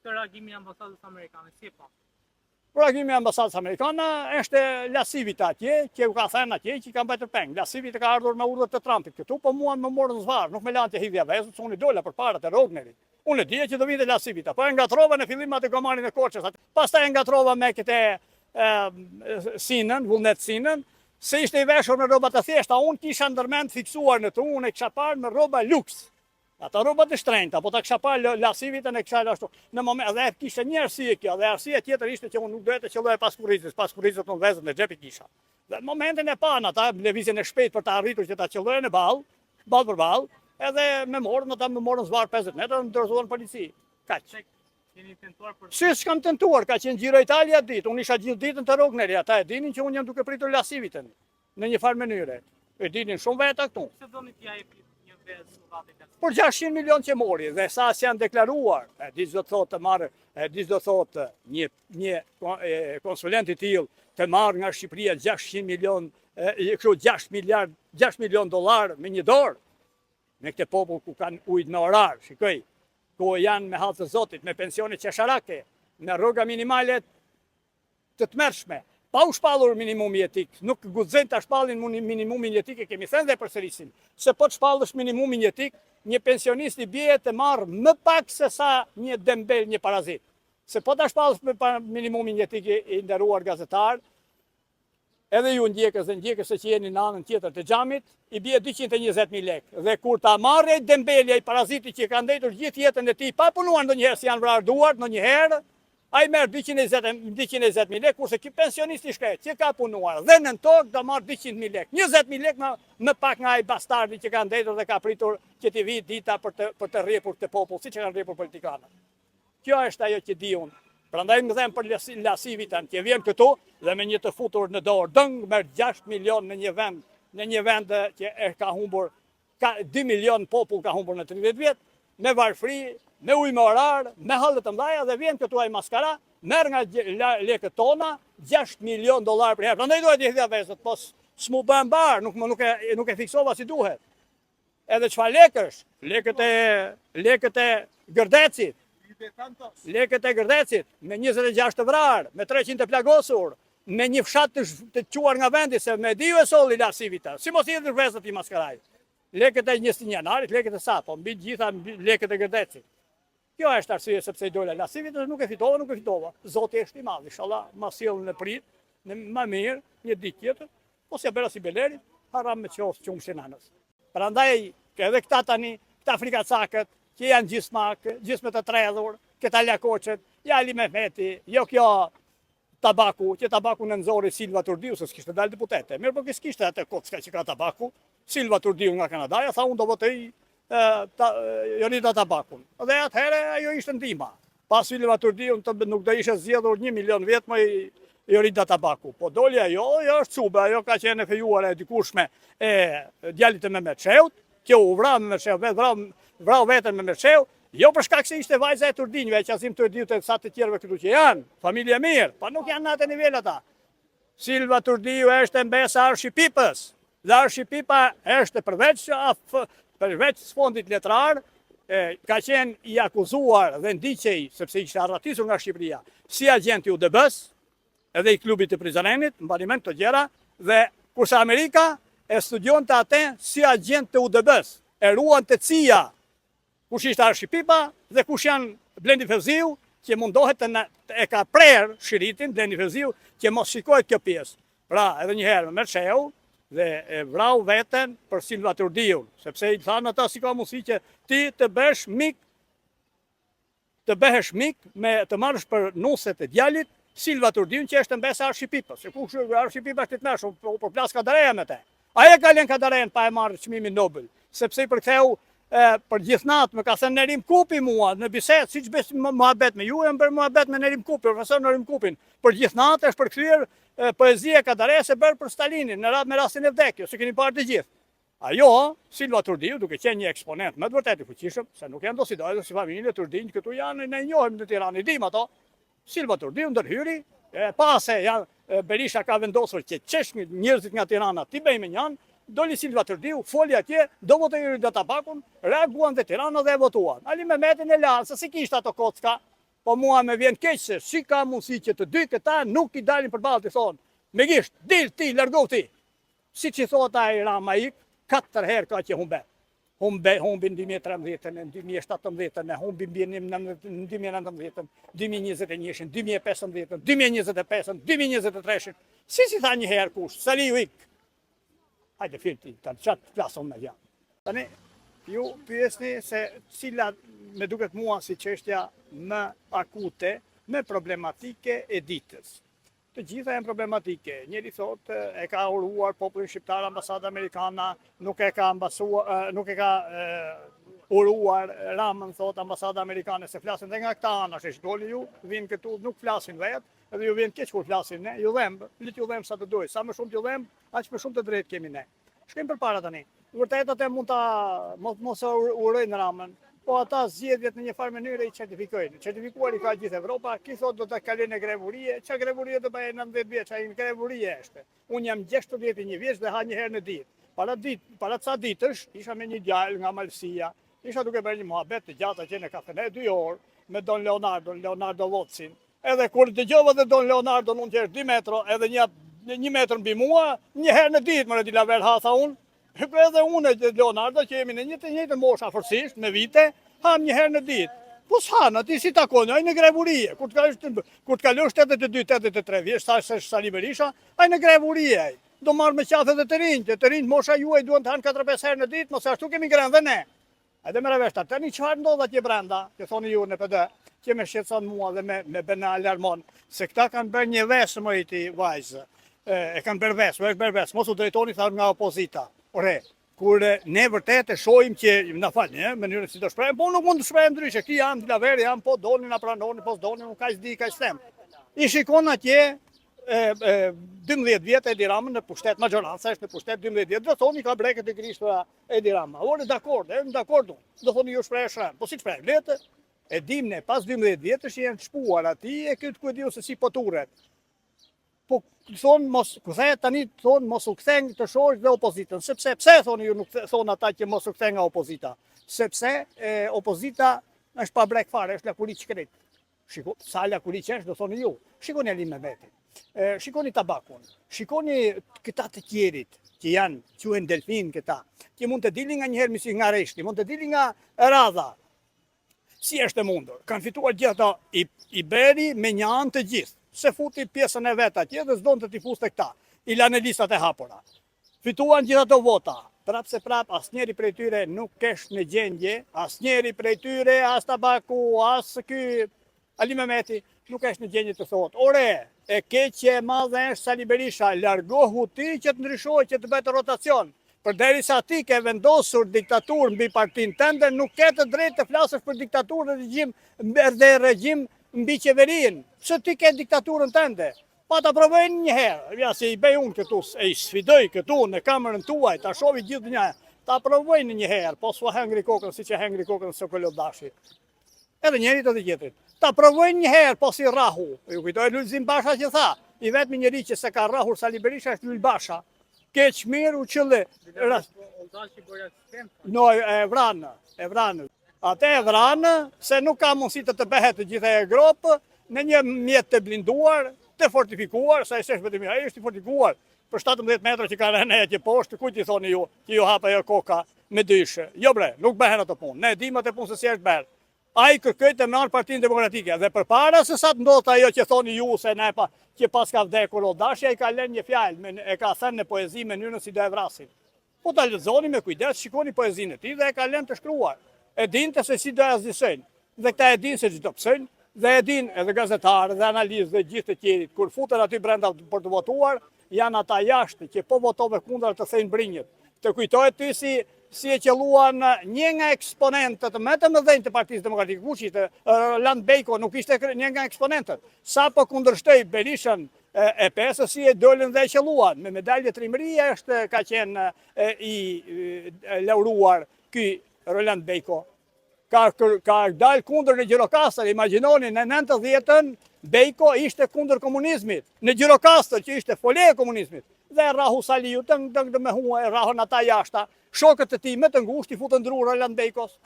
këtë reagimin e ambasadës amerikane, si e pa? Reagimi e ambasadës amerikane është lasivit atje, që u ka thënë atje, që i ka mbajtur peng. Lasivit e ka ardhur me urdhër të Trumpit këtu, po mua më morën zvarr, nuk me lanë të hidhja vezët, se unë i dola përpara të Rognerit. Unë e dija që do vinte lasivit, po e ngatrova në fillim atë gomanin e Korçës. Pastaj e ngatrova me këtë sinën, vullnet sinën, se ishte i veshur me rroba të thjeshta, unë kisha ndërmend fiksuar në të unë e kisha parë me rroba luks. Ata rroba të shtrenjta, po ta kisha parë lasivitën e kisha ashtu. Në moment edhe kishte një arsye kjo, dhe arsyeja tjetër ishte që unë nuk doja të qelloja pas kurrizës në vezën në xhepi kisha. Dhe në momentin e pan ata lëvizjen e shpejt për të arritur që ta qellojen në ball për ball, edhe më morën zvarr 50 metra, më dorëzuan polici. Kaq. Keni tentuar për... Si s'kam tentuar, ka qenë Gjiro Italia ditë, unë isha gjithë ditën të Rogneri, ata e dinin që unë jam duke pritur lasivitën në një farë mënyre. E dinin shumë veta këtu. Se doni t'ja jepni një vezë dhuratë? Por 600 milion që mori, dhe sa janë deklaruar, e do thotë të marrë, do thotë një konsulent i tillë të marrë nga Shqipëria 600 milion, 6 milion dollar me një dorë, me këtë popull ku kanë ujtë në orar, shikoj, ku janë me hallë të Zotit, me pensione qesharake, me rroga minimale të tmerrshme, pa u shpallur minimumi jetik, nuk guxojnë ta shpallin minimumin jetik, e kemi thënë dhe përsërisim, se po të shpallësh minimumin jetik, një pensionist i bie të marrë më pak se sa një dembel, një parazit. Se po ta shpallësh me minimumin jetik i nderuar gazetar, edhe ju ndjekës dhe ndjekës që jeni në anën tjetër të xhamit, i bie 220.000 lekë. Dhe kur ta marrë dembelja i paraziti që ka ndetur gjithë jetën e tij pa punuar ndonjëherë si janë vrarë duart, ndonjëherë ai merr 220.000 lekë, kurse ky pensionist i shkret që ka punuar dhe në tokë do marr 200.000 lekë. 20.000 lekë më pak nga ai bastardi që ka ndetur dhe ka pritur që t'i vi dita për të rrjepur këtë popull, siç e kanë rrjepur politikanët. Kjo është ajo që di unë. Prandaj më them për lasivitën që vjen këtu dhe me një të futur në dorë, dëng merr 6 milion në një vend që e ka humbur, 2 milion popull ka humbur në 30 vjet, me varfëri, me ujë me orar, me hallë të mëdha dhe vjen këtu ai maskara, merr nga lekët tona 6 milion dollar për herë. Prandaj duhet të hidhja vezët, po s'mu bën bar, nuk e fiksova si duhet. Edhe çfarë lekësh? Lekët e Gërdecit. Lekët e Gërdecit, me 26 të vrarë, me 300 të plagosur, me një fshat të quar nga vendi, se me diju e solli lasivita, si mos i edhe vezët i maskaraj. Lekët e 21 janarit, lekët e sa, po mbi gjitha lekët e Gërdecit. Kjo është arsye sepse i dola lasivita, nuk e fitova. Zoti është i madh, inshallah, ma sjell në prit, në më mirë, një ditë tjetër, ose ja bëra si Belerit, haram me qoftë qumshin anës. Prandaj, edhe këta tani, këta frikacakët, që janë gjysmë të tredhur, këta lakoqet, ja Ali Mehmeti, jo kjo tabaku, që tabaku në nëzori Silva Turdiu, se s'kishte dalë deputete. Mirë, po s'kishte atë kocka që ka tabaku, Silva Turdiu nga Kanadaja, tha unë do votoj Jonida Tabakun. Dhe atëhere ajo ishte ndihma. Pas Silva Turdiu nuk do ishe zgjedhur 1 milion vjet më Jonida Tabaku. Po doli ajo është cube, ajo ka qenë e fejuar e dikushme e djalit të Mehmet Sheut, që u vra Mehmet Sheu, vrau vetën me Mersheu, jo për shkak se ishte vajza e Turdinjve, që Azim Turdiu të sa të tjerëve këtu që janë, familje mirë, pa nuk janë në atë nivel ata. Silva Turdiu është mbesa Arshipipës, dhe Arshipipa është përveç fondit letrar, ka qenë i akuzuar dhe ndiqej, sepse ishte arratisur nga Shqipëria, si agenti UDB-s, edhe i klubit të Prizrenit, mbaniment të gjera, dhe kurse Amerika e studion të atë si agent të UDB-s, e ruan të CIA, kush ishte Arshipipa dhe kush janë Blendi Fevziu, që mundohet e ka prerë shiritin, Blendi Fevziu, që mos shikohet kjo pjesë. Pra, edhe njëherë me Mersheu, dhe e vrau veten për Silva Turdiu, sepse i thanë ata si ka mundësi që ti të bëhesh mik me të marrësh për nuset e djalit Silva Turdiu, që është mbesa Arshipipës. Se kush Arshipipa është të mëshëm, për plas Kadareja me te. Aje ka lënë Kadarejën pa e marrë çmimin Nobel, sepse i përktheu për gjithë natë, më ka thënë Nerim Kupi mua në bisedë, siç bëj muhabet me ju, jam bërë muhabet me Nerim Kupi, profesor Nerim Kupin. Për gjithë natë është përkthyer poezia e Kadarejës e bërë për Stalinin në me rastin e vdekjes, se keni parë të gjithë. Ajo, Silva Turdiu, duke qenë një eksponent me të vërtetë i fuqishëm, se nuk janë dosidojë, si familje Turdinj këtu janë, ne njohim në Tiranë, i dim ato. Silva Turdiu ndërhyri, pase Berisha ka vendosur që njerëzit nga Tirana t'i bëjmë njën, doli Silva Turdiu, foli atje, do votoj Jonida Tabakun, reaguan dhe Tirana dhe e votuan. Ali Mehmetin e lanë, se si kishte ato kocka, Po mua me vjen keq se si ka mundësi që të dy këta nuk i dalin përballë të thonë, me gisht, dil ti, largo ti. Si që thot ai Rama ik, 4 herë ka që humbe. Humbin 2013, 2017, humbin në 2019, 2021, 2015, 2025, 2023. Si tha një herë kush, Saliu ik. Hajde filti, të qatë plasën me gjanë. Tani, ju pyesni se cila me duket mua si çështja më akute, më problematike e ditës. Të gjitha janë problematike. Njëri thot e ka uruar popullin shqiptar ambasada amerikana, nuk e ka uruar Ramën, thot ambasada amerikane, se flasin dhe nga këta anash, e shkoli ju, vinë këtu, nuk flasin vetë, edhe ju vinë keq kur flasin ne, ju dhembë, lit ju dhembë sa të dojë, sa më shumë t'ju dhembë, aq më shumë të drejtë kemi ne. Shkojmë përpara tani. Vërtetat e mund ta mos urojnë Ramën, po ata zgjedhjet në një farë mënyrë i certifikojnë. Certifikuar i ka gjithë Evropa, ki thot do të kalojnë në grevurie, çka grevurie do bëjë 19 vjeç, ai grevurie është. Unë jam 61 vjeç dhe ha një herë në ditë. Para ca ditësh isha me një djalë nga Malësia, isha duke bërë një muhabet të gjatë atje në kafene 2 orë me Don Leonardo Vocin. Edhe kur dëgjova dhe Don Leonardo unë që është 2 metro, edhe një metër mbi mua, një herë në ditë më di laver hatha unë. Edhe unë e Leonardo që jemi në një të njëjtë moshë afërsisht me vite, ham një herë në ditë. Po s'hanë, ti si takon, ai në grevurie. Kur të kalosh 82, 83 vjeç, sa është Sali Berisha, ai në grevurie ai. Do marr me qafe dhe të rinjt mosha juaj duan të hanë 4-5 herë në ditë, mos ashtu kemi ngrënë dhe ne. Edhe me reveshta, tani çfarë ndodh atje brenda, që thoni ju në PD, që me shqetëson mua dhe me bëna alarmon, se këta kanë bërë një vesë më i ti vajzë. E kanë bërë vesë, mos u drejtoni thar nga opozita. Ore, kur ne vërtet e shohim që na falni, mënyrën si do shprehem, po nuk mund të shprehem ndryshe. Ki janë të laver, janë po dolnin na pranoni, po s'dolnin, unë kaq di, kaq them. I shikon atje 12 vjet Edi Ramën në pushtet, majoranca është në pushtet 12 vjet. Do thoni ka breket e grishtura Edi Rama. Ore dakord, dakord. Do thoni ju shpreh shrem. Po si shpreh? Letë e dim ne pas 12 vjetësh janë shpuar aty e këtë ku e diu se si po turret. Po thonë mos, kthej tani thonë mos u kthen të shohësh dhe opozitën. Sepse pse thoni ju nuk thon ata që mos u kthen nga opozita? Sepse opozita është pa brek fare, është lakuriç shkret. Shiko, sa lakuriç është, do thoni ju. Shikoni Alim Mehmetin. Shikoni Tabakun. Shikoni këta të tjerit që janë quhen delfin këta, që mund të dilin nga një herë misi nga Reshti, mund të dilin nga Radha. Si është e mundur? Kanë fituar gjithë i beri me një anë të gjithë. Se futi pjesën e vet atje dhe s'don të tifus të këta. I lanë listat e hapura. Fituan gjithë ato vota. Prap se prap, asnjëri prej tyre nuk kesh në gjendje, asnjëri prej tyre, as Tabaku, as ky Alim Mehmeti, nuk kesh në gjendje të thotë. Ore, e keqja e madhe është Sali Berisha, largohu ti që të ndryshohet, që të bëhet rotacion. Përderisa ti ke vendosur diktaturë mbi partinë tënde, nuk ke të drejtë të flasësh për diktaturë dhe regjim mbi qeverinë. Pse ti ke diktaturën tënde? Pa ta provojnë një herë. Ja se i bëj unë këtu, e i sfidoj këtu në kamerën tuaj, ta shohi gjithë një. Ta provojnë një herë, po s'u hengri kokën siç e hengri kokën Sokoloddashi. Edhe njëri të tjetrit. Ta provojnë një herë, po si rrahu. Ju kujtoj Lulzim Basha që tha, i vetmi njeri që se ka rrahur Sali Berisha është Lul Basha. Keq mirë u qëllë. No, e vranë. Atë e vranë, se nuk ka mundësi të bëhet të gjitha e gropë, në një mjet të blinduar, të fortifikuar, sa i sesh vetëm ai është i fortifikuar për 17 metra që ka rënë atje poshtë, kujt i thoni ju, që ju hap ajo koka me dyshë. Jo bre, nuk bëhen ato punë. Ne dimë atë punë se si është bërë. Ai kërkoi të marrë Partinë Demokratike dhe përpara se sa të ndodhte ajo që thoni ju se ne pa që pas ka vdekur Oddashi, ai ka lënë një fjalë, e ka thënë në poezi mënyrën si do e vrasin. Po ta lexoni me kujdes, shikoni poezinë e tij dhe e ka lënë të shkruar. E dinte se si do e azisojnë. Dhe këta e dinë se çdo psojnë, dhe e dinë edhe gazetarë dhe analistë dhe gjithë të tjerit, kur futen aty brenda për të votuar, janë ata jashtë që po votove kundër të thënë brinjët. Të kujtohet ty si e qelluan një nga eksponentët më të mëdhenj të Partisë Demokratike, kush ishte Roland Bejko, nuk ishte një nga eksponentët. Sa po kundërshtoi Berishën e pesës, si e dolën dhe e qelluan. Me medalje trimërie ka qenë i lauruar ky Roland Bejko. Ka dalë kundër në Gjirokastër, imagjinoni në 90-ën Bejko ishte kundër komunizmit, në Gjirokastër që ishte fole e komunizmit. Dhe Rahu Saliu me hua e rahon ata jashta, shokët e tij më të ngushtë i futën dru Roland Bejkos.